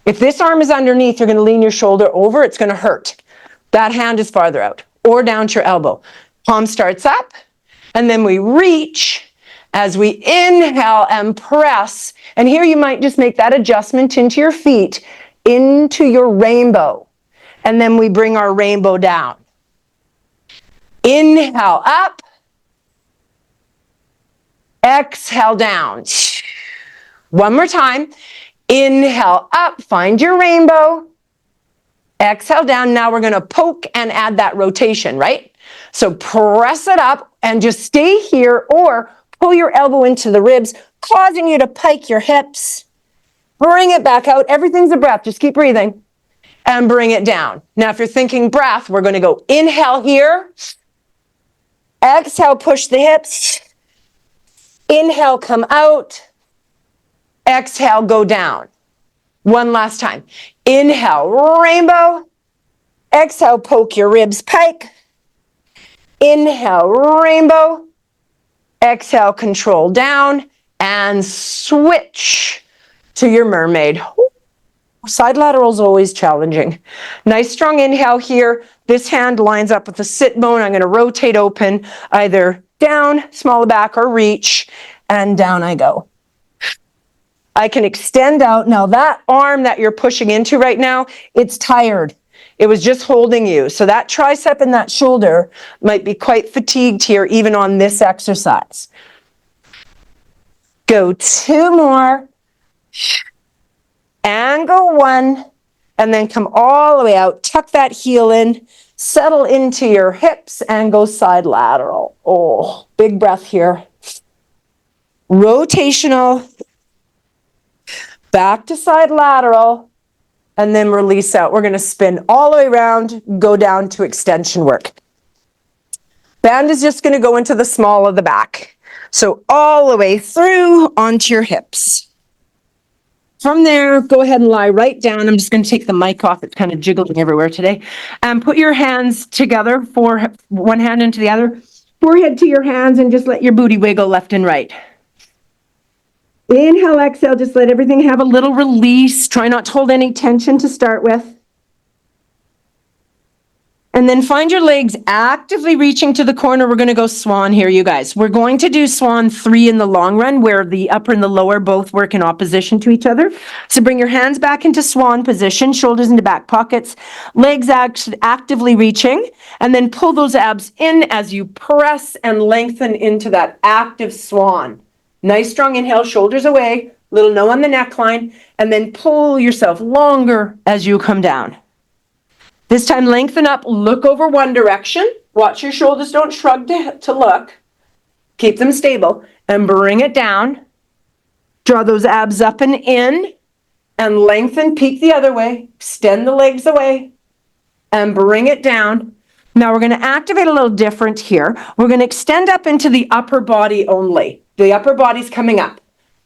If this arm is underneath, you're going to lean your shoulder over, it's going to hurt. That hand is farther out or down to your elbow. Palm starts up, and then we reach as we inhale and press. And here you might just make that adjustment into your feet, into your rainbow. And then we bring our rainbow down. Inhale up. Exhale down. One more time. Inhale up, find your rainbow. Exhale down. Now we're going to poke and add that rotation, right? So press it up, and just stay here or pull your elbow into the ribs, causing you to pike your hips. Bring it back out. Everything's a breath. Just keep breathing and bring it down. Now, if you're thinking breath, we're going to go inhale here. Exhale, push the hips. Inhale, come out. Exhale, go down. One last time. Inhale, rainbow. Exhale, poke your ribs, pike. Inhale, rainbow. Exhale, control down. And switch to your mermaid. Side lateral is always challenging. Nice strong inhale here. This hand lines up with the sit bone. I'm going to rotate open, either down, small back, or reach, and down I go. I can extend out. Now that arm that you're pushing into right now, it's tired. It was just holding you. So that tricep and that shoulder might be quite fatigued here, even on this exercise. Go 2 more. And go 1, and then come all the way out. Tuck that heel in, settle into your hips, and go side lateral. Oh, big breath here. Rotational, back to side lateral, and then release out. We're going to spin all the way around, go down to extension work. Band is just going to go into the small of the back. So all the way through onto your hips. From there, go ahead and lie right down. I'm just going to take the mic off. It's kind of jiggling everywhere today. And put your hands together, one hand into the other, forehead to your hands, and just let your booty wiggle left and right. Inhale, exhale, just let everything have a little release. Try not to hold any tension to start with. And then find your legs actively reaching to the corner. We're going to go swan here, you guys. We're going to do swan 3 in the long run, where the upper and the lower both work in opposition to each other. So bring your hands back into swan position, shoulders into back pockets, legs actively reaching, and then pull those abs in as you press and lengthen into that active swan. Nice strong inhale, shoulders away, little no on the neckline, and then pull yourself longer as you come down. This time, lengthen up, look over one direction. Watch your shoulders, don't shrug to look. Keep them stable, and bring it down. Draw those abs up and in, and lengthen, peek the other way. Extend the legs away, and bring it down. Now we're going to activate a little different here. We're going to extend up into the upper body only. The upper body's coming up.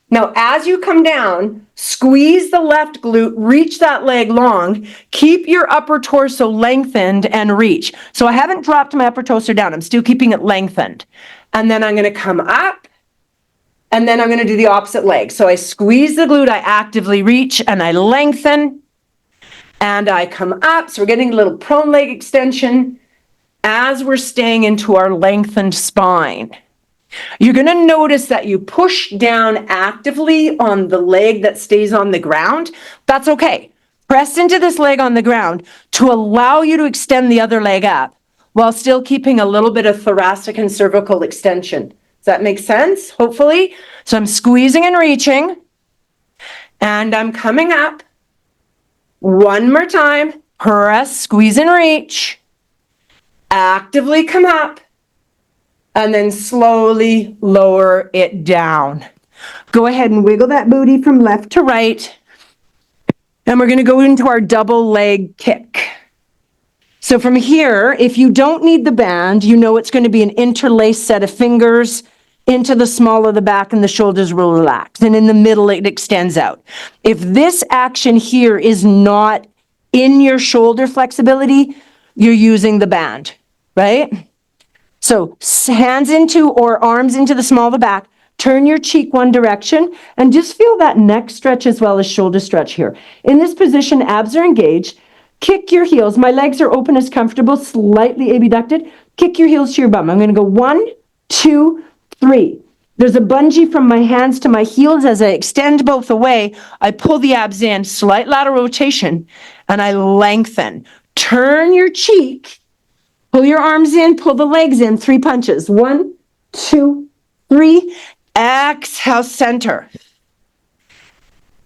Now, as you come down, squeeze the left glute, reach that leg long, keep your upper torso lengthened and reach. So I haven't dropped my upper torso down. I'm still keeping it lengthened. And then I'm going to come up, and then I'm going to do the opposite leg. So I squeeze the glute, I actively reach, and I lengthen, and I come up. So we're getting a little prone leg extension as we're staying into our lengthened spine. You're going to notice that you push down actively on the leg that stays on the ground. That's okay. Press into this leg on the ground to allow you to extend the other leg up while still keeping a little bit of thoracic and cervical extension. Does that make sense? Hopefully. So I'm squeezing and reaching, and I'm coming up. One more time. Press, squeeze, and reach. Actively come up. And then slowly lower it down. Go ahead and wiggle that booty from left to right. And we're going to go into our double leg kick. So from here, if you don't need the band, you know it's going to be an interlaced set of fingers into the small of the back, and the shoulders will relax. And in the middle, it extends out. If this action here is not in your shoulder flexibility, you're using the band, right? So hands into or arms into the small of the back, turn your cheek one direction, and just feel that neck stretch as well as shoulder stretch here. In this position, abs are engaged. Kick your heels. My legs are open as comfortable, slightly abducted. Kick your heels to your bum. I'm going to go 1, 2, 3. There's a bungee from my hands to my heels. As I extend both away, I pull the abs in, slight lateral rotation, and I lengthen. Turn your cheek. Pull your arms in, pull the legs in, 3 punches. 1, 2, 3. Exhale, center.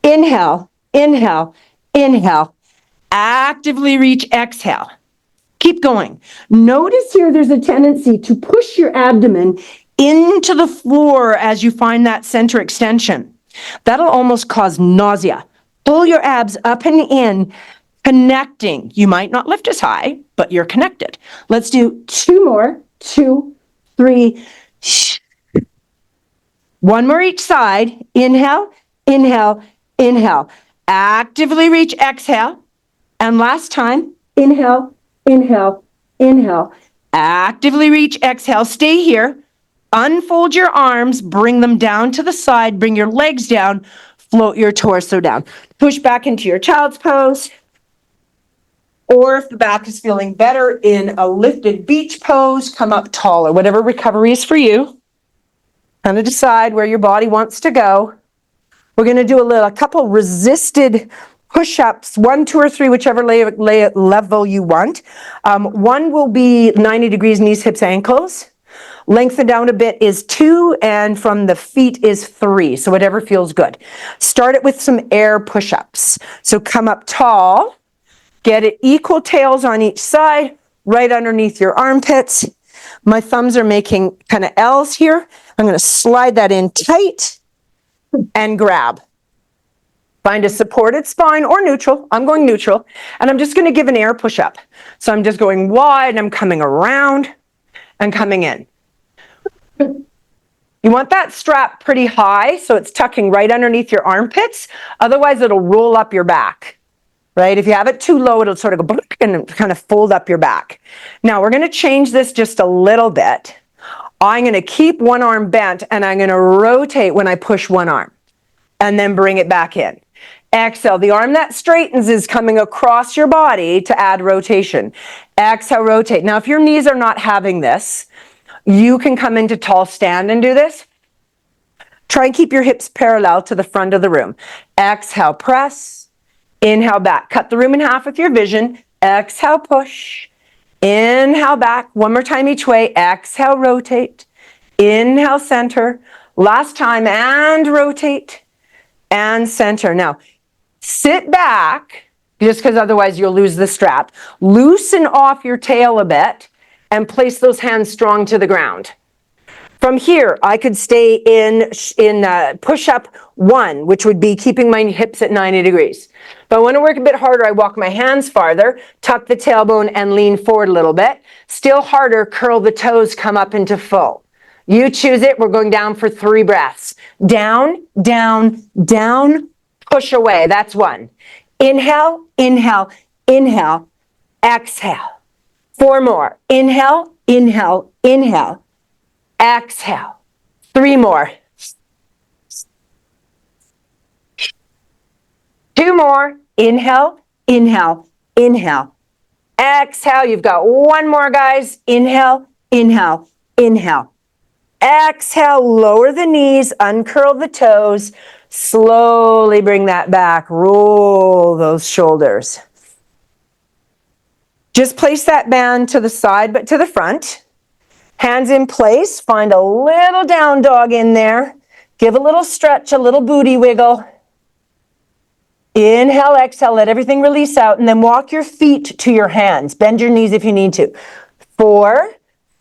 Inhale, inhale, inhale. Actively reach, exhale. Keep going. Notice here there's a tendency to push your abdomen into the floor as you find that center extension. That'll almost cause nausea. Pull your abs up and in, connecting. You might not lift as high, but you're connected. Let's do 2 more. 2, 3. One more each side. Inhale, inhale, inhale. Actively reach, exhale. And last time, inhale, inhale, inhale. Actively reach, exhale. Stay here. Unfold your arms, bring them down to the side, bring your legs down, float your torso down. Push back into your child's pose. Or if the back is feeling better, in a lifted beach pose, come up taller, whatever recovery is for you. Kind of decide where your body wants to go. We're going to do a couple resisted push-ups, 1, 2, or 3, whichever level you want. One will be 90 degrees, knees, hips, ankles. Lengthen down a bit is 2, and from the feet is 3, so whatever feels good. Start it with some air push-ups. So come up tall, get it equal tails on each side, right underneath your armpits. My thumbs are making kind of L's here. I'm going to slide that in tight and grab. Find a supported spine or neutral. I'm going neutral, and I'm just going to give an air push-up. So I'm just going wide, and I'm coming around and coming in. You want that strap pretty high so it's tucking right underneath your armpits. Otherwise, it'll roll up your back, right? If you have it too low, it'll sort of go and kind of fold up your back. Now, we're going to change this just a little bit. I'm going to keep one arm bent, and I'm going to rotate when I push one arm, and then bring it back in. Exhale. The arm that straightens is coming across your body to add rotation. Exhale, rotate. Now, if your knees are not having this, you can come into tall stand and do this. Try and keep your hips parallel to the front of the room. Exhale, press. Inhale, back. Cut the room in half with your vision. Exhale, push. Inhale, back. One more time each way. Exhale, rotate. Inhale, center. Last time, and rotate. And center. Now, sit back, just because otherwise you'll lose the strap. Loosen off your tail a bit and place those hands strong to the ground. From here, I could stay in push-up 1, which would be keeping my hips at 90 degrees. If I want to work a bit harder, I walk my hands farther, tuck the tailbone, and lean forward a little bit. Still harder, curl the toes, come up into full. You choose it. We're going down for 3 breaths. Down, down, down, push away. That's 1. Inhale, inhale, inhale, exhale. 4 more. Inhale, inhale, inhale, exhale. 3 more. 2 more. Inhale, inhale, inhale, exhale. You've got 1 more, guys. Inhale, inhale, inhale. Exhale, lower the knees, uncurl the toes, slowly bring that back, roll those shoulders. Just place that band to the side, but to the front. Hands in place, find a little down dog in there. Give a little stretch, a little booty wiggle. Inhale, exhale, let everything release out, and then walk your feet to your hands. Bend your knees if you need to. 4,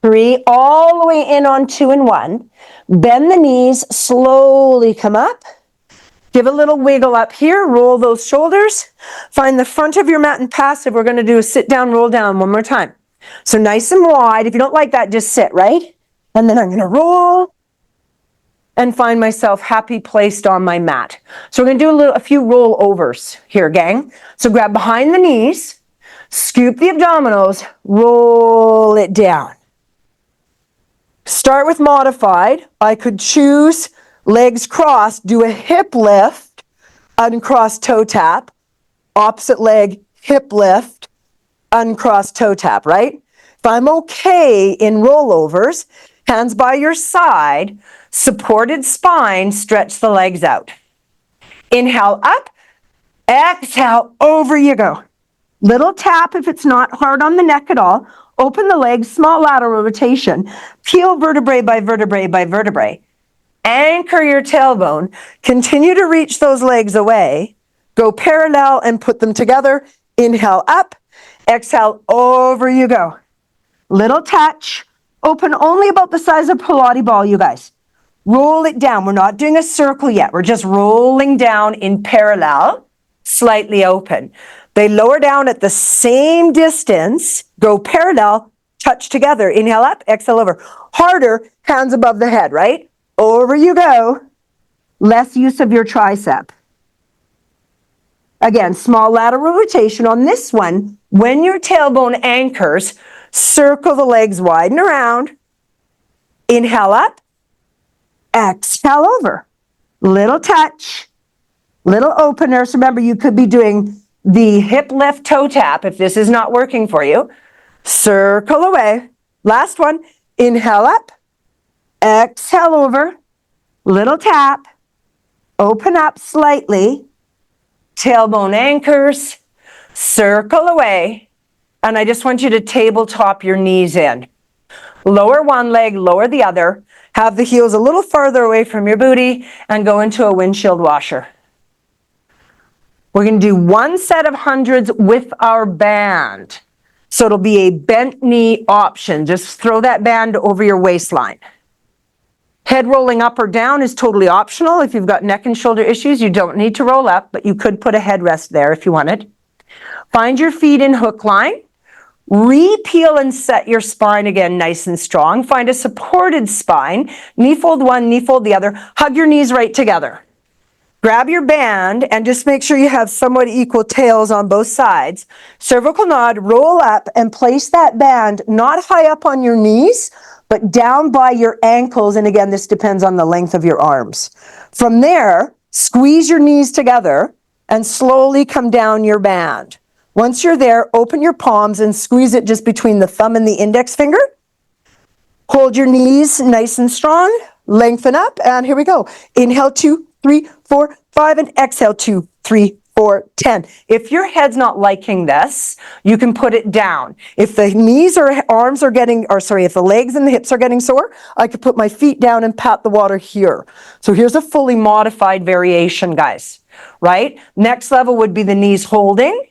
3, all the way in on 2 and 1. Bend the knees, slowly come up. Give a little wiggle up here, roll those shoulders. Find the front of your mat and passive. We're going to do a sit down, roll down 1 more time. So nice and wide. If you don't like that, just sit, right? And then I'm going to roll and find myself happy placed on my mat. So we're going to do a few rollovers here, gang. So grab behind the knees, scoop the abdominals, roll it down. Start with modified. I could choose legs crossed, do a hip lift, uncross toe tap, opposite leg hip lift, uncross toe tap, right? If I'm okay in rollovers, hands by your side, supported spine, stretch the legs out. Inhale up, exhale, over you go. Little tap if it's not hard on the neck at all. Open the legs, small lateral rotation. Peel vertebrae by vertebrae by vertebrae. Anchor your tailbone. Continue to reach those legs away. Go parallel and put them together. Inhale up. Exhale, over you go. Little touch. Open only about the size of a Pilates ball, you guys. Roll it down. We're not doing a circle yet. We're just rolling down in parallel, slightly open. They lower down at the same distance, go parallel, touch together. Inhale up, exhale over. Harder, hands above the head, right? Over you go. Less use of your tricep. Again, small lateral rotation on this one. When your tailbone anchors, circle the legs wide and around. Inhale up. Exhale over. Little touch, little openers. Remember, you could be doing the hip lift toe tap if this is not working for you. Circle away. Last one. Inhale up. Exhale over. Little tap. Open up slightly. Tailbone anchors. Circle away. And I just want you to tabletop your knees in. Lower one leg, lower the other. Have the heels a little farther away from your booty and go into a windshield washer. We're going to do one set of hundreds with our band. So it'll be a bent knee option. Just throw that band over your waistline. Head rolling up or down is totally optional. If you've got neck and shoulder issues, you don't need to roll up, but you could put a headrest there if you wanted. Find your feet in hook line. Re-peel and set your spine again nice and strong. Find a supported spine. Knee fold one, knee fold the other. Hug your knees right together. Grab your band and just make sure you have somewhat equal tails on both sides. Cervical nod, roll up and place that band not high up on your knees, but down by your ankles. And again, this depends on the length of your arms. From there, squeeze your knees together and slowly come down your band. Once you're there, open your palms and squeeze it just between the thumb and the index finger. Hold your knees nice and strong. Lengthen up, and here we go. Inhale, 2, 3, 4, 5, and exhale, 2, 3, 4, 10. If your head's not liking this, you can put it down. If the knees or arms are getting, if the legs and the hips are getting sore, I could put my feet down and pat the water here. So here's a fully modified variation, guys, right? Next level would be the knees holding.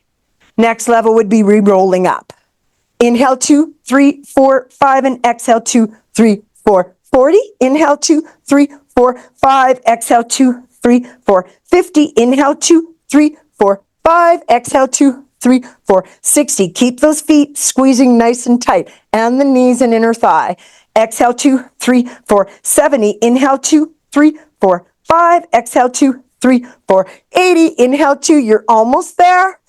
Next level would be re-rolling up. Inhale, 2, 3, 4, 5, and exhale, 2, 3, 4, 40. Inhale, 2, 3, 4, 5. Exhale, 2, 3, 4, 50. Inhale, 2, 3, 4, 5. Exhale, 2, 3, 4, 60. Keep those feet squeezing nice and tight, and the knees and inner thigh. Exhale, 2, 3, 4, 70. Inhale, 2, 3, 4, 5. Exhale, 2, 3, 4, 80. Inhale, 2. You're almost there.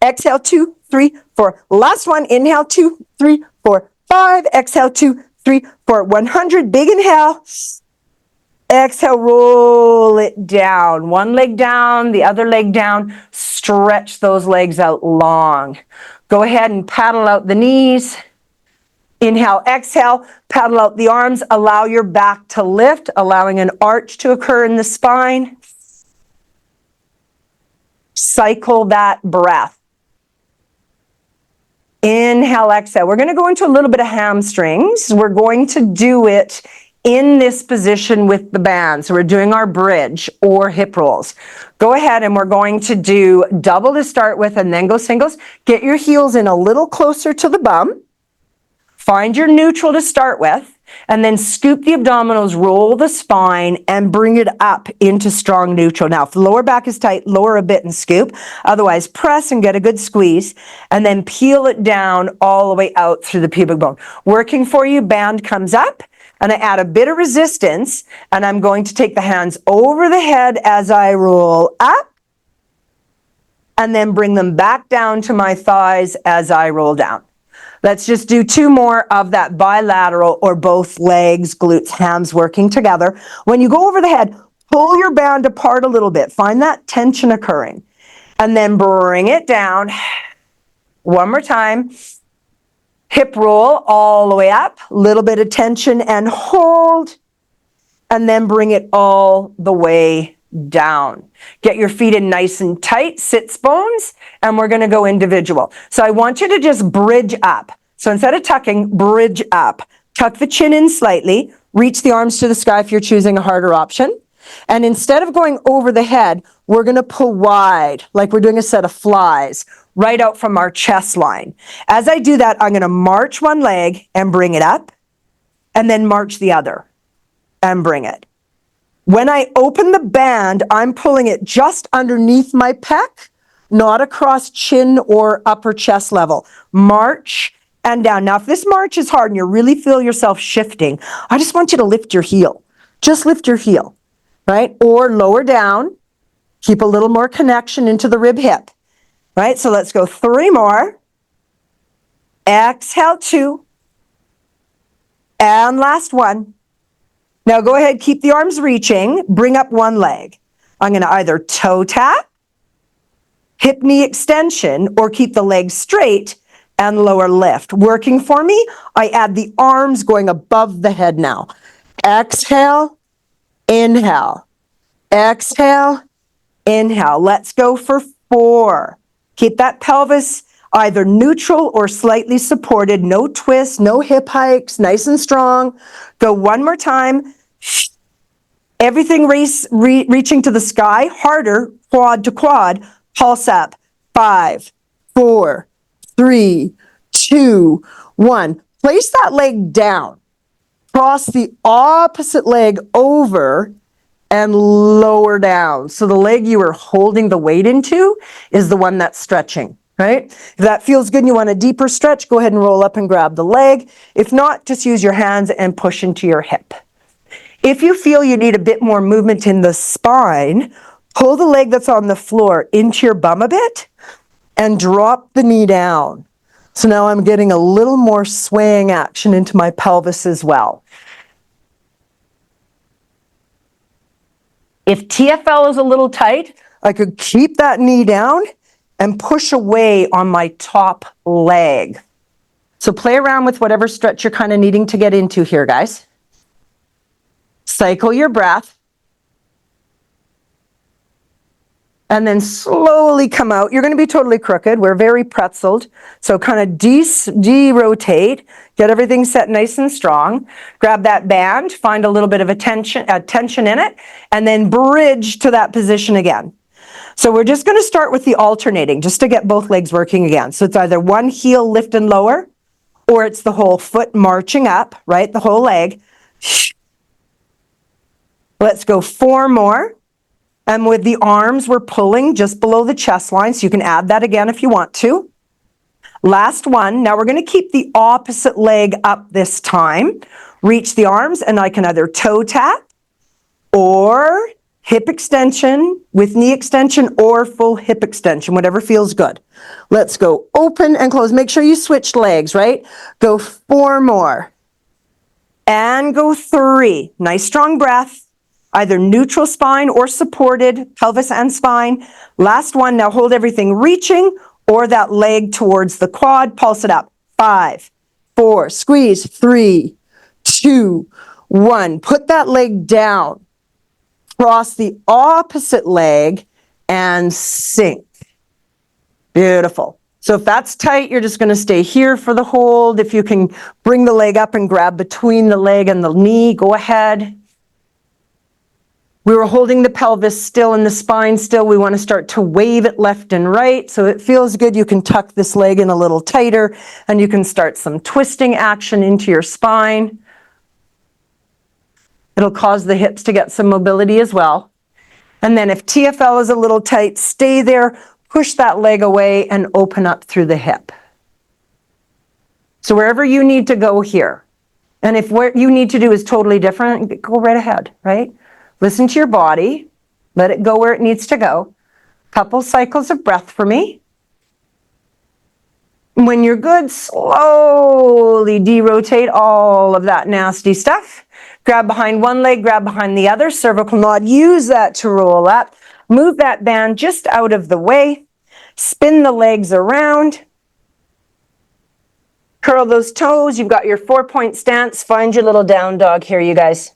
Exhale, 2, 3, 4. Last one. Inhale, 2, 3, 4, 5. Exhale, 2, 3, 4. 100. Big inhale. Exhale, roll it down. One leg down, the other leg down. Stretch those legs out long. Go ahead and paddle out the knees. Inhale, exhale, paddle out the arms. Allow your back to lift, allowing an arch to occur in the spine. Cycle that breath. Inhale, exhale. We're going to go into a little bit of hamstrings. We're going to do it in this position with the band. So we're doing our bridge or hip rolls. Go ahead and we're going to do double to start with and then go singles. Get your heels in a little closer to the bum. Find your neutral to start with, and then scoop the abdominals, roll the spine, and bring it up into strong neutral. Now, if the lower back is tight, lower a bit and scoop. Otherwise, press and get a good squeeze, and then peel it down all the way out through the pubic bone. Working for you, band comes up, and I add a bit of resistance, and I'm going to take the hands over the head as I roll up, and then bring them back down to my thighs as I roll down. Let's just do 2 more of that bilateral or both legs, glutes, hams working together. When you go over the head, pull your band apart a little bit. Find that tension occurring. And then bring it down. One more time. Hip roll all the way up. Little bit of tension and hold. And then bring it all the way down. Get your feet in nice and tight, sits bones, and we're going to go individual. So I want you to just bridge up. So instead of tucking, bridge up. Tuck the chin in slightly, reach the arms to the sky if you're choosing a harder option. And instead of going over the head, we're going to pull wide, like we're doing a set of flies, right out from our chest line. As I do that, I'm going to march one leg and bring it up, and then march the other and bring it. When I open the band, I'm pulling it just underneath my pec, not across chin or upper chest level. March and down. Now, if this march is hard and you really feel yourself shifting, I just want you to lift your heel. Just lift your heel, right? Or lower down. Keep a little more connection into the rib hip, right? So let's go 3 more. Exhale, 2. And last one. Now go ahead, keep the arms reaching, bring up one leg. I'm going to either toe tap, hip knee extension, or keep the legs straight and lower lift. Working for me, I add the arms going above the head now. Exhale, inhale. Exhale, inhale. Let's go for 4. Keep that pelvis either neutral or slightly supported. No twists, no hip hikes, nice and strong. Go one more time. Everything reaching to the sky, harder, quad to quad. Pulse up. 5, 4, 3, 2, 1. Place that leg down. Cross the opposite leg over and lower down. So the leg you are holding the weight into is the one that's stretching, right? If that feels good and you want a deeper stretch, go ahead and roll up and grab the leg. If not, just use your hands and push into your hip. If you feel you need a bit more movement in the spine, pull the leg that's on the floor into your bum a bit and drop the knee down. So now I'm getting a little more swaying action into my pelvis as well. If TFL is a little tight, I could keep that knee down and push away on my top leg. So play around with whatever stretch you're kind of needing to get into here, guys. Cycle your breath. And then slowly come out. You're going to be totally crooked. We're very pretzeled. So kind of de-rotate. Get everything set nice and strong. Grab that band. Find a little bit of tension in it. And then bridge to that position again. So we're just going to start with the alternating, just to get both legs working again. So it's either one heel lift and lower, or it's the whole foot marching up, right? The whole leg. Let's go 4 more. And with the arms, we're pulling just below the chest line, so you can add that again if you want to. Last one. Now we're going to keep the opposite leg up this time. Reach the arms, and I can either toe tap or hip extension with knee extension or full hip extension, whatever feels good. Let's go open and close. Make sure you switch legs, right? Go 4 more. And go 3. Nice strong breath. Either neutral spine or supported, pelvis and spine. Last one, now hold everything reaching or that leg towards the quad. Pulse it up. 5, 4, squeeze. 3, 2, 1. Put that leg down. Cross the opposite leg and sink. Beautiful. So if that's tight, you're just going to stay here for the hold. If you can bring the leg up and grab between the leg and the knee, go ahead. We were holding the pelvis still and the spine still. We want to start to wave it left and right. So it feels good. You can tuck this leg in a little tighter and you can start some twisting action into your spine. It'll cause the hips to get some mobility as well. And then if TFL is a little tight, stay there, push that leg away and open up through the hip. So wherever you need to go here. And if what you need to do is totally different, go right ahead, right? Listen to your body. Let it go where it needs to go. Couple cycles of breath for me. When you're good, slowly derotate all of that nasty stuff. Grab behind one leg, grab behind the other. Cervical knot, use that to roll up. Move that band just out of the way. Spin the legs around. Curl those toes. You've got your 4-point stance. Find your little down dog here, you guys.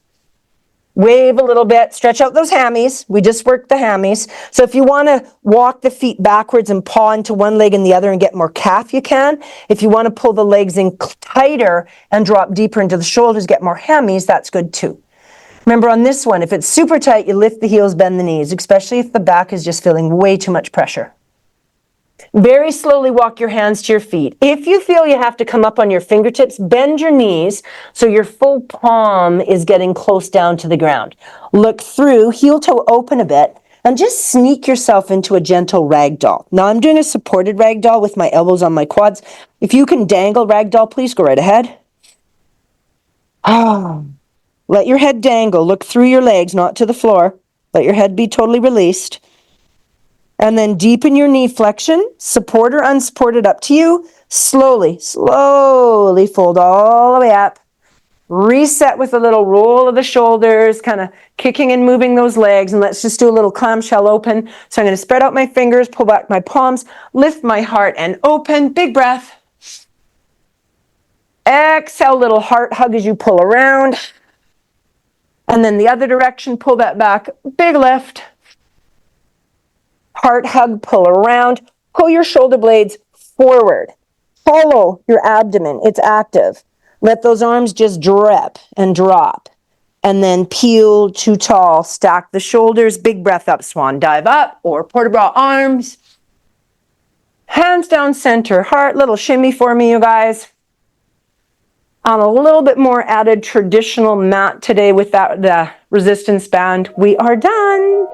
Wave a little bit, stretch out those hammies. We just worked the hammies. So if you want to walk the feet backwards and paw into one leg and the other and get more calf, you can. If you want to pull the legs in tighter and drop deeper into the shoulders, get more hammies, that's good too. Remember on this one, if it's super tight, you lift the heels, bend the knees, especially if the back is just feeling way too much pressure. Very slowly walk your hands to your feet. If you feel you have to come up on your fingertips, bend your knees so your full palm is getting close down to the ground. Look through, heel toe open a bit, and just sneak yourself into a gentle ragdoll. Now I'm doing a supported ragdoll with my elbows on my quads. If you can dangle ragdoll, please go right ahead. Let your head dangle. Look through your legs, not to the floor. Let your head be totally released. And then deepen your knee flexion, support or unsupported, up to you. Slowly, slowly fold all the way up. Reset with a little roll of the shoulders, kind of kicking and moving those legs. And let's just do a little clamshell open. So I'm going to spread out my fingers, pull back my palms, lift my heart and open. Big breath. Exhale, little heart hug as you pull around. And then the other direction, pull that back. Big lift. Heart hug, pull around, pull your shoulder blades forward. Follow your abdomen, it's active. Let those arms just drip and drop. And then peel to tall, stack the shoulders, big breath up, swan dive up, or port de bras arms. Hands down center, heart, little shimmy for me, you guys. On a little bit more added traditional mat today with the resistance band. We are done.